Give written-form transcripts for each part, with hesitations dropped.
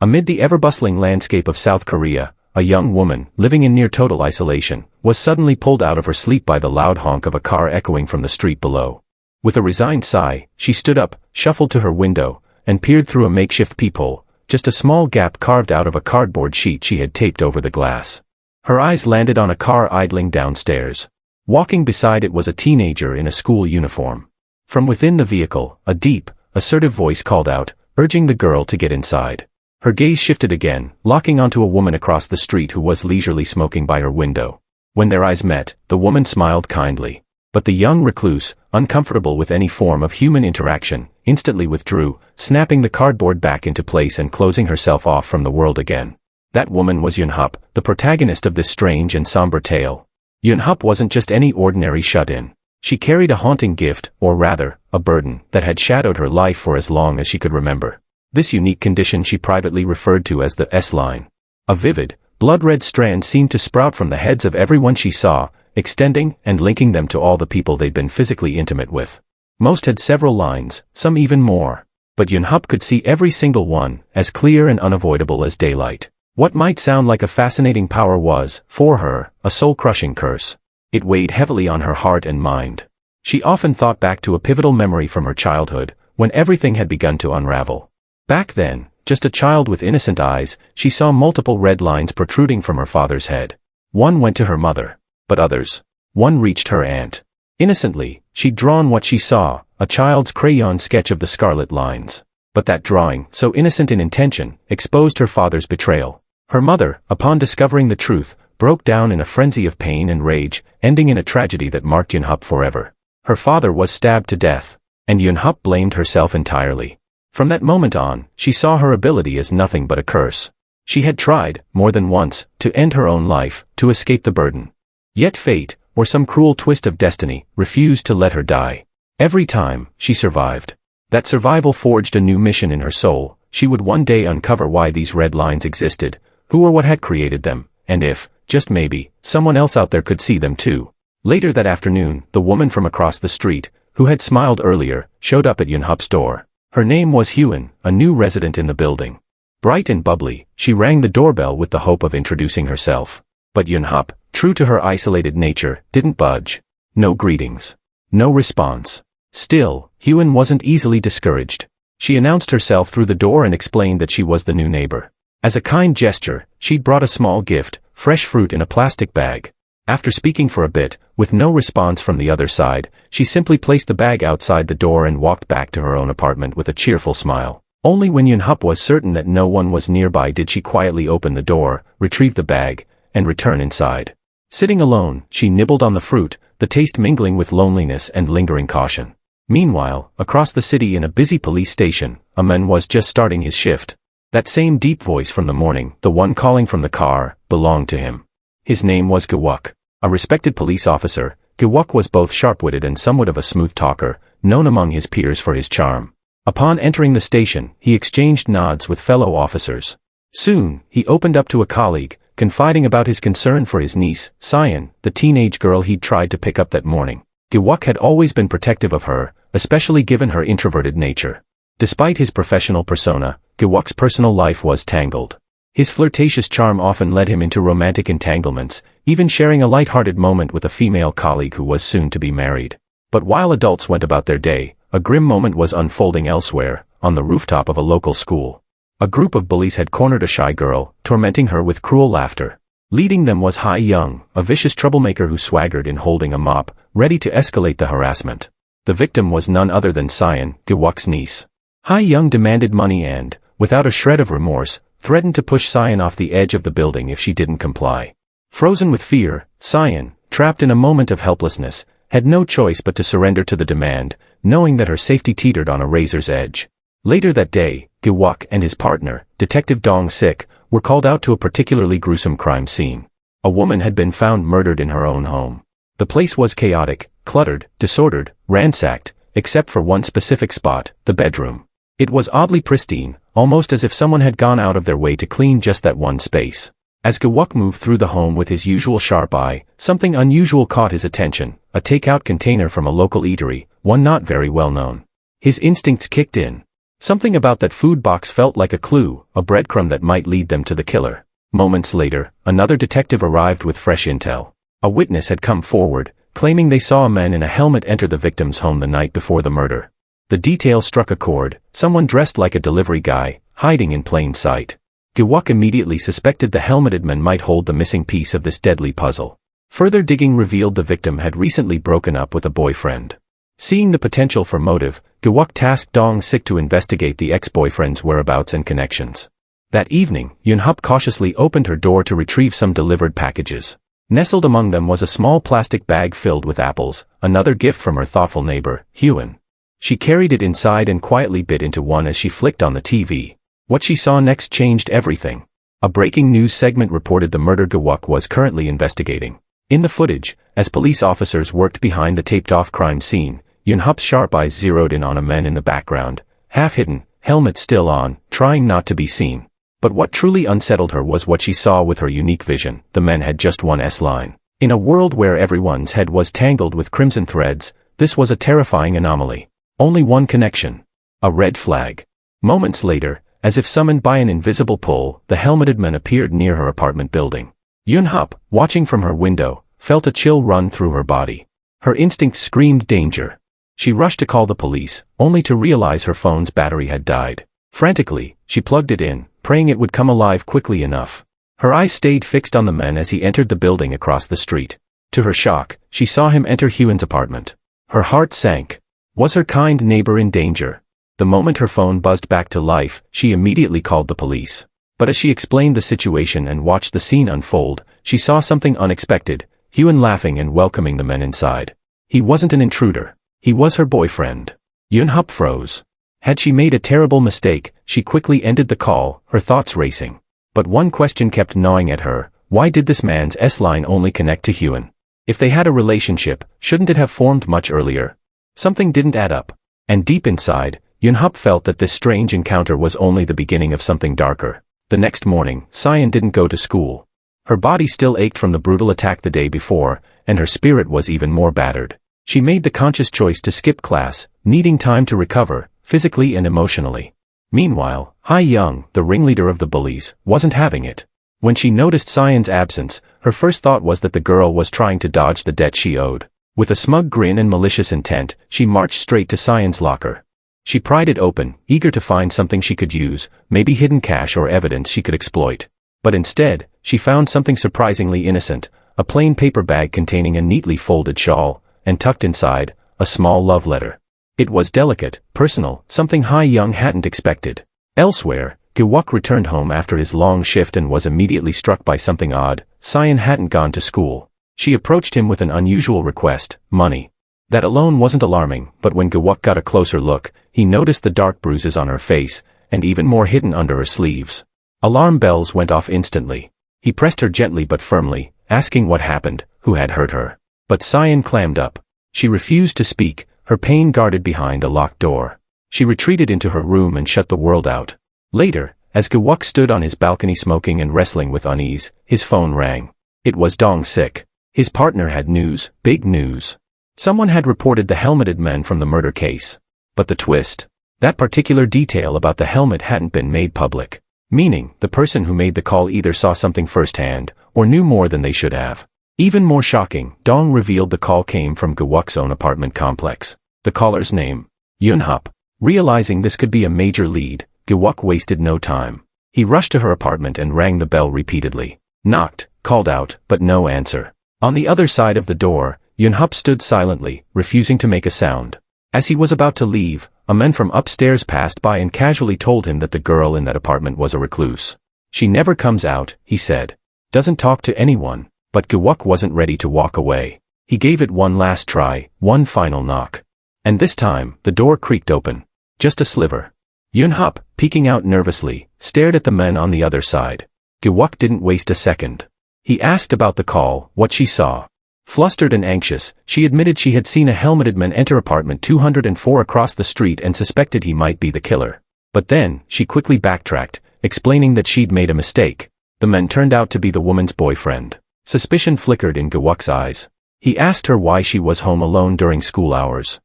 Amid the ever-bustling landscape of South Korea, a young woman, living in near total isolation, was suddenly pulled out of her sleep by the loud honk of a car echoing from the street below. With a resigned sigh, she stood up, shuffled to her window, and peered through a makeshift peephole, just a small gap carved out of a cardboard sheet she had taped over the glass. Her eyes landed on a car idling downstairs. Walking beside it was a teenager in a school uniform. From within the vehicle, a deep, assertive voice called out, urging the girl to get inside. Her gaze shifted again, locking onto a woman across the street who was leisurely smoking by her window. When their eyes met, the woman smiled kindly. But the young recluse, uncomfortable with any form of human interaction, instantly withdrew, snapping the cardboard back into place and closing herself off from the world again. That woman was Yun-Hup, the protagonist of this strange and somber tale. Yun-Hup wasn't just any ordinary shut-in. She carried a haunting gift, or rather, a burden, that had shadowed her life for as long as she could remember. This unique condition she privately referred to as the S-line. A vivid, blood-red strand seemed to sprout from the heads of everyone she saw, extending and linking them to all the people they'd been physically intimate with. Most had several lines, some even more. But Yun-Hup could see every single one, as clear and unavoidable as daylight. What might sound like a fascinating power was, for her, a soul-crushing curse. It weighed heavily on her heart and mind. She often thought back to a pivotal memory from her childhood, when everything had begun to unravel. Back then, just a child with innocent eyes, she saw multiple red lines protruding from her father's head. One went to her mother, but others. One reached her aunt. Innocently, she'd drawn what she saw, a child's crayon sketch of the scarlet lines. But that drawing, so innocent in intention, exposed her father's betrayal. Her mother, upon discovering the truth, broke down in a frenzy of pain and rage, ending in a tragedy that marked Yun-Hup forever. Her father was stabbed to death, and Yun-Hup blamed herself entirely. From that moment on, she saw her ability as nothing but a curse. She had tried, more than once, to end her own life, to escape the burden. Yet fate, or some cruel twist of destiny, refused to let her die. Every time, she survived. That survival forged a new mission in her soul. She would one day uncover why these red lines existed, who or what had created them, and if, just maybe, someone else out there could see them too. Later that afternoon, the woman from across the street, who had smiled earlier, showed up at Yun-Hup's door. Her name was Hyun, a new resident in the building. Bright and bubbly, she rang the doorbell with the hope of introducing herself. But Yun-Hup, true to her isolated nature, didn't budge. No greetings. No response. Still, Hyun wasn't easily discouraged. She announced herself through the door and explained that she was the new neighbor. As a kind gesture, she'd brought a small gift, fresh fruit in a plastic bag. After speaking for a bit, with no response from the other side, she simply placed the bag outside the door and walked back to her own apartment with a cheerful smile. Only when Yun-Hup was certain that no one was nearby did she quietly open the door, retrieve the bag, and return inside. Sitting alone, she nibbled on the fruit, the taste mingling with loneliness and lingering caution. Meanwhile, across the city in a busy police station, a man was just starting his shift. That same deep voice from the morning, the one calling from the car, belonged to him. His name was Gewuk. A respected police officer, Gewuk was both sharp-witted and somewhat of a smooth talker, known among his peers for his charm. Upon entering the station, he exchanged nods with fellow officers. Soon, he opened up to a colleague, confiding about his concern for his niece, Cyan, the teenage girl he'd tried to pick up that morning. Gewuk had always been protective of her, especially given her introverted nature. Despite his professional persona, Gewuk's personal life was tangled. His flirtatious charm often led him into romantic entanglements, even sharing a light-hearted moment with a female colleague who was soon to be married. But while adults went about their day, a grim moment was unfolding elsewhere, on the rooftop of a local school. A group of bullies had cornered a shy girl, tormenting her with cruel laughter. Leading them was Hai Young, a vicious troublemaker who swaggered in holding a mop, ready to escalate the harassment. The victim was none other than Cyan, Gewuk's niece. Hai Young demanded money and, without a shred of remorse, threatened to push Cyan off the edge of the building if she didn't comply. Frozen with fear, Cyan, trapped in a moment of helplessness, had no choice but to surrender to the demand, knowing that her safety teetered on a razor's edge. Later that day, Gewuk and his partner, Detective Dong-sik, were called out to a particularly gruesome crime scene. A woman had been found murdered in her own home. The place was chaotic, cluttered, disordered, ransacked, except for one specific spot, the bedroom. It was oddly pristine, almost as if someone had gone out of their way to clean just that one space. As Gewuk moved through the home with his usual sharp eye, something unusual caught his attention, a takeout container from a local eatery, one not very well known. His instincts kicked in. Something about that food box felt like a clue, a breadcrumb that might lead them to the killer. Moments later, another detective arrived with fresh intel. A witness had come forward, claiming they saw a man in a helmet enter the victim's home the night before the murder. The detail struck a chord, someone dressed like a delivery guy, hiding in plain sight. Gewok immediately suspected the helmeted man might hold the missing piece of this deadly puzzle. Further digging revealed the victim had recently broken up with a boyfriend. Seeing the potential for motive, Gewok tasked Dong-sik to investigate the ex-boyfriend's whereabouts and connections. That evening, Yun-hup cautiously opened her door to retrieve some delivered packages. Nestled among them was a small plastic bag filled with apples, another gift from her thoughtful neighbor, Hyun. She carried it inside and quietly bit into one as she flicked on the TV. What she saw next changed everything. A breaking news segment reported the murder Gewok was currently investigating. In the footage, as police officers worked behind the taped-off crime scene, Yun-hup's sharp eyes zeroed in on a man in the background, half-hidden, helmet still on, trying not to be seen. But what truly unsettled her was what she saw with her unique vision. The man had just one S-line. In a world where everyone's head was tangled with crimson threads, this was a terrifying anomaly. Only one connection. A red flag. Moments later, as if summoned by an invisible pull, the helmeted man appeared near her apartment building. Yun-hup, watching from her window, felt a chill run through her body. Her instincts screamed danger. She rushed to call the police, only to realize her phone's battery had died. Frantically, she plugged it in, praying it would come alive quickly enough. Her eyes stayed fixed on the man as he entered the building across the street. To her shock, she saw him enter Hyun's apartment. Her heart sank. Was her kind neighbor in danger? The moment her phone buzzed back to life, she immediately called the police. But as she explained the situation and watched the scene unfold, she saw something unexpected, Hyun laughing and welcoming the men inside. He wasn't an intruder. He was her boyfriend. Yun-hup froze. Had she made a terrible mistake? She quickly ended the call, her thoughts racing. But one question kept gnawing at her: why did this man's S-line only connect to Hyun? If they had a relationship, shouldn't it have formed much earlier? Something didn't add up. And deep inside, Yun-hup felt that this strange encounter was only the beginning of something darker. The next morning, Cyan didn't go to school. Her body still ached from the brutal attack the day before, and her spirit was even more battered. She made the conscious choice to skip class, needing time to recover, physically and emotionally. Meanwhile, Hae-young, the ringleader of the bullies, wasn't having it. When she noticed Cyan's absence, her first thought was that the girl was trying to dodge the debt she owed. With a smug grin and malicious intent, she marched straight to Cyan's locker. She pried it open, eager to find something she could use, maybe hidden cash or evidence she could exploit. But instead, she found something surprisingly innocent, a plain paper bag containing a neatly folded shawl, and tucked inside, a small love letter. It was delicate, personal, something Hae-young hadn't expected. Elsewhere, Gewok returned home after his long shift and was immediately struck by something odd. Cyan hadn't gone to school. She approached him with an unusual request: money. That alone wasn't alarming, but when Gewok got a closer look, he noticed the dark bruises on her face, and even more hidden under her sleeves. Alarm bells went off instantly. He pressed her gently but firmly, asking what happened, who had hurt her. But Cyan clammed up. She refused to speak, her pain guarded behind a locked door. She retreated into her room and shut the world out. Later, as Gewok stood on his balcony smoking and wrestling with unease, his phone rang. It was Dong-sik. His partner had news, big news. Someone had reported the helmeted man from the murder case. But the twist? That particular detail about the helmet hadn't been made public. Meaning, the person who made the call either saw something firsthand, or knew more than they should have. Even more shocking, Dong revealed the call came from Gewok's own apartment complex. The caller's name: Yun-hup. Realizing this could be a major lead, Gewok wasted no time. He rushed to her apartment and rang the bell repeatedly. Knocked, called out, but no answer. On the other side of the door, Yun-hup stood silently, refusing to make a sound. As he was about to leave, a man from upstairs passed by and casually told him that the girl in that apartment was a recluse. She never comes out, he said. Doesn't talk to anyone. But Gewok wasn't ready to walk away. He gave it one last try, one final knock. And this time, the door creaked open. Just a sliver. Yun-hup, peeking out nervously, stared at the men on the other side. Gewok didn't waste a second. He asked about the call, what she saw. Flustered and anxious, she admitted she had seen a helmeted man enter apartment 204 across the street and suspected he might be the killer. But then, she quickly backtracked, explaining that she'd made a mistake. The man turned out to be the woman's boyfriend. Suspicion flickered in Gewok's eyes. He asked her why she was home alone during school hours.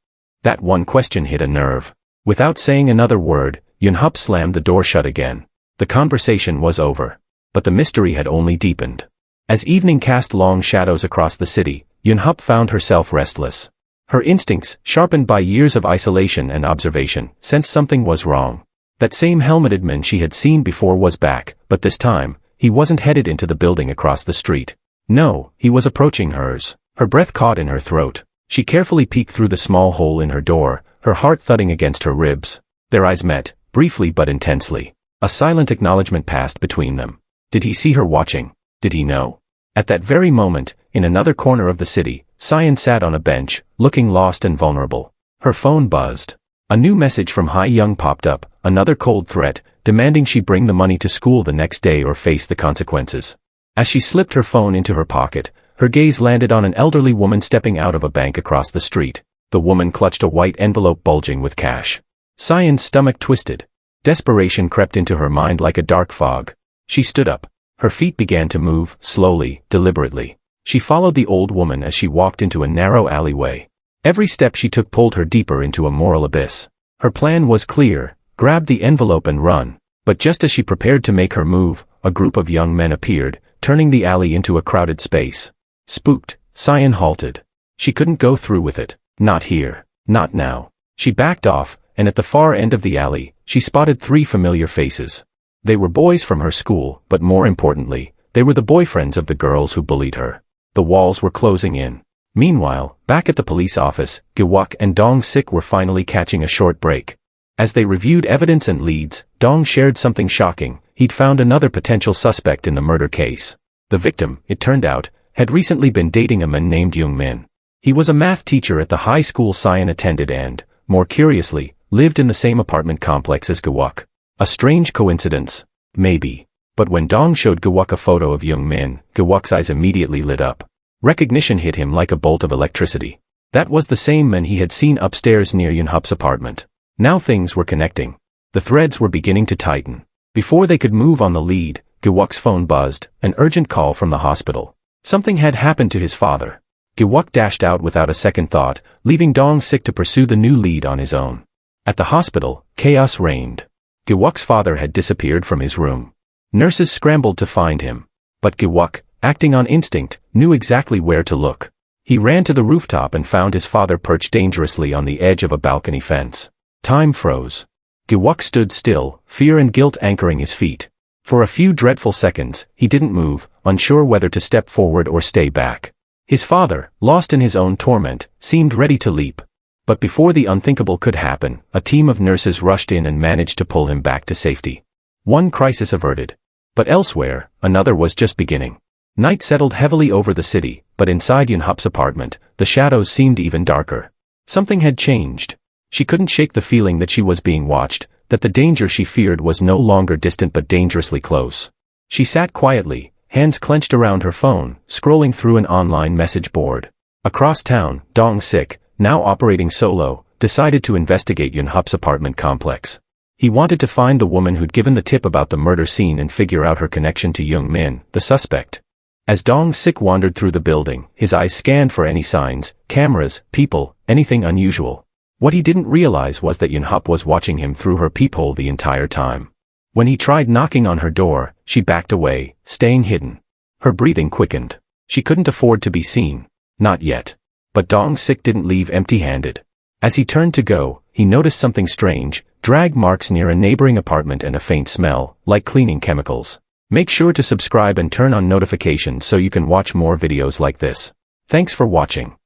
That one question hit a nerve. Without saying another word, Yunhup slammed the door shut again. The conversation was over. But the mystery had only deepened. As evening cast long shadows across the city, Yunhup found herself restless. Her instincts, sharpened by years of isolation and observation, sensed something was wrong. That same helmeted man she had seen before was back, but this time, he wasn't headed into the building across the street. No, he was approaching hers. Her breath caught in her throat. She carefully peeked through the small hole in her door, her heart thudding against her ribs. Their eyes met, briefly but intensely. A silent acknowledgement passed between them. Did he see her watching? Did he know? At that very moment, in another corner of the city, Cyan sat on a bench, looking lost and vulnerable. Her phone buzzed. A new message from Hai Young popped up, another cold threat, demanding she bring the money to school the next day or face the consequences. As she slipped her phone into her pocket, her gaze landed on an elderly woman stepping out of a bank across the street. The woman clutched a white envelope bulging with cash. Cyan's stomach twisted. Desperation crept into her mind like a dark fog. She stood up. Her feet began to move, slowly, deliberately. She followed the old woman as she walked into a narrow alleyway. Every step she took pulled her deeper into a moral abyss. Her plan was clear: grab the envelope and run. But just as she prepared to make her move, a group of young men appeared, turning the alley into a crowded space. Spooked, Cyan halted. She couldn't go through with it. Not here. Not now. She backed off, and at the far end of the alley, she spotted 3 familiar faces. They were boys from her school, but more importantly, they were the boyfriends of the girls who bullied her. The walls were closing in. Meanwhile, back at the police office, Giwok and Dong Sik were finally catching a short break. As they reviewed evidence and leads, Dong shared something shocking. He'd found another potential suspect in the murder case. The victim, it turned out, had recently been dating a man named Young Min. He was a math teacher at the high school Cyan attended and, more curiously, lived in the same apartment complex as Giwok. A strange coincidence? Maybe. But when Dong showed Giwok a photo of Young Min, Giwok's eyes immediately lit up. Recognition hit him like a bolt of electricity. That was the same man he had seen upstairs near Yunhup's apartment. Now things were connecting. The threads were beginning to tighten. Before they could move on the lead, Giwok's phone buzzed, an urgent call from the hospital. Something had happened to his father. Giwok dashed out without a second thought, leaving Dong Sik to pursue the new lead on his own. At the hospital, chaos reigned. Giwok's father had disappeared from his room. Nurses scrambled to find him. But Giwok, acting on instinct, knew exactly where to look. He ran to the rooftop and found his father perched dangerously on the edge of a balcony fence. Time froze. Giwok stood still, fear and guilt anchoring his feet. For a few dreadful seconds, he didn't move, unsure whether to step forward or stay back. His father, lost in his own torment, seemed ready to leap. But before the unthinkable could happen, a team of nurses rushed in and managed to pull him back to safety. One crisis averted. But elsewhere, another was just beginning. Night settled heavily over the city, but inside Yunhup's apartment, the shadows seemed even darker. Something had changed. She couldn't shake the feeling that she was being watched, that the danger she feared was no longer distant but dangerously close. She sat quietly, hands clenched around her phone, scrolling through an online message board. Across town, Dong Sik, now operating solo, decided to investigate Yunhup's apartment complex. He wanted to find the woman who'd given the tip about the murder scene and figure out her connection to Young Min, the suspect. As Dong Sik wandered through the building, his eyes scanned for any signs, cameras, people, anything unusual. What he didn't realize was that Yunhup was watching him through her peephole the entire time. When he tried knocking on her door, she backed away, staying hidden. Her breathing quickened. She couldn't afford to be seen. Not yet. But Dong Sik didn't leave empty-handed. As he turned to go, he noticed something strange, drag marks near a neighboring apartment and a faint smell, like cleaning chemicals. Make sure to subscribe and turn on notifications so you can watch more videos like this. Thanks for watching.